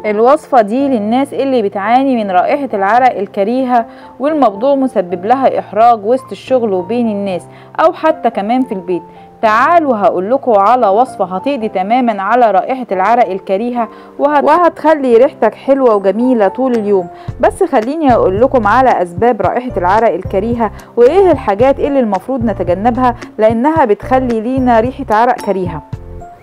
الوصفة دي للناس اللي بتعاني من رائحة العرق الكريهة والموضوع مسبب لها إحراج وسط الشغل وبين الناس أو حتى كمان في البيت. تعالوا هقولكوا على وصفة هتقضي تماما على رائحة العرق الكريهة وهتخلي ريحتك حلوة وجميلة طول اليوم. بس خليني أقولكم على أسباب رائحة العرق الكريهة وإيه الحاجات اللي المفروض نتجنبها لأنها بتخلي لينا ريحة عرق كريهة.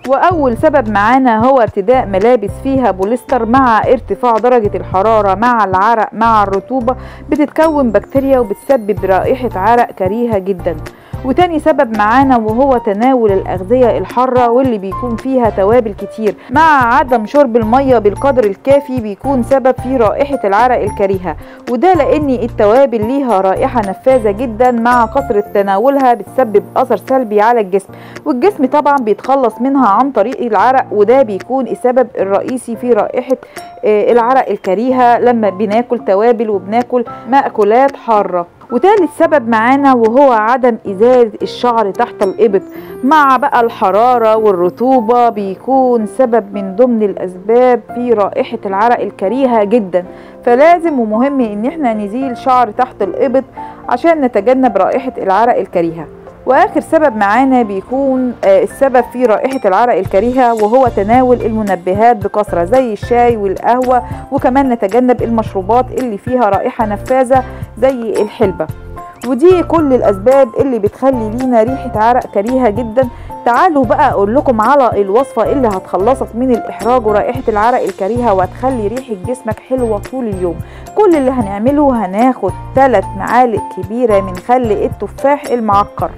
وأول سبب معانا هو ارتداء ملابس فيها بوليستر مع ارتفاع درجة الحرارة مع العرق مع الرطوبة بتتكون بكتيريا وبتسبب رائحة عرق كريهة جدا. وتاني سبب معانا وهو تناول الأغذية الحارة واللي بيكون فيها توابل كتير مع عدم شرب المية بالقدر الكافي بيكون سبب في رائحة العرق الكريهة، وده لأن التوابل ليها رائحة نفاذة جدا مع كثرة تناولها بتسبب أثر سلبي على الجسم، والجسم طبعا بيتخلص منها عن طريق العرق، وده بيكون السبب الرئيسي في رائحة العرق الكريهة لما بناكل توابل وبناكل مأكولات حارة. وتالت سبب معانا وهو عدم إزالة الشعر تحت الإبط مع بقى الحرارة والرطوبة بيكون سبب من ضمن الأسباب في رائحة العرق الكريهة جدا. فلازم ومهم إن احنا نزيل شعر تحت الإبط عشان نتجنب رائحة العرق الكريهة. واخر سبب معانا بيكون السبب في رائحة العرق الكريهة وهو تناول المنبهات بكثرة زي الشاي والقهوة، وكمان نتجنب المشروبات اللي فيها رائحة نفاذة زي الحلبة. ودي كل الاسباب اللي بتخلي لينا ريحة عرق كريهة جدا. تعالوا بقى اقول لكم على الوصفة اللي هتخلصك من الاحراج ورائحة العرق الكريهة وهتخلي ريحة جسمك حلوة طول اليوم. كل اللي هنعمله هناخد 3 معالق كبيرة من خل التفاح المعكر،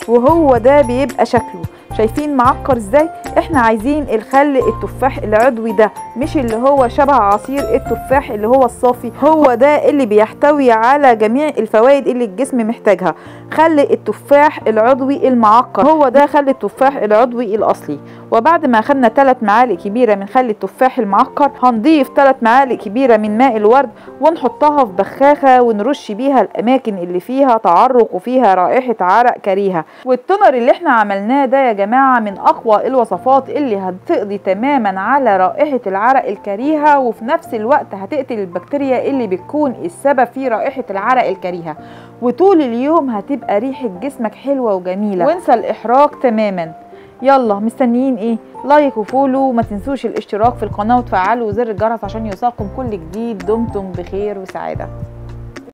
وهو ده بيبقى شكله، شايفين معكر ازاي؟ احنا عايزين الخل التفاح العضوي ده، مش اللي هو شبه عصير التفاح اللي هو الصافي، هو ده اللي بيحتوي على جميع الفوائد اللي الجسم محتاجها. خل التفاح العضوي المعكر هو ده خل التفاح العضوي الاصلي. وبعد ما اخدنا 3 معالق كبيره من خل التفاح المعكر هنضيف 3 معالق كبيره من ماء الورد ونحطها في بخاخه ونرش بيها الاماكن اللي فيها تعرق وفيها رائحه عرق كريهه. والتونر اللي احنا عملناه ده يا جماعه من اقوى الوصفات اللي هتقضي تماما على رائحه العرق الكريهه، وفي نفس الوقت هتقتل البكتيريا اللي بتكون السبب في رائحه العرق الكريهه، وطول اليوم هتبقى ريحه جسمك حلوه وجميله وانسى الاحراج تماما. يلا مستنيين ايه؟ لايك وفولو، وما تنسوش الاشتراك في القناه وتفعلوا زر الجرس عشان يوصلكم كل جديد. دمتم بخير وسعاده.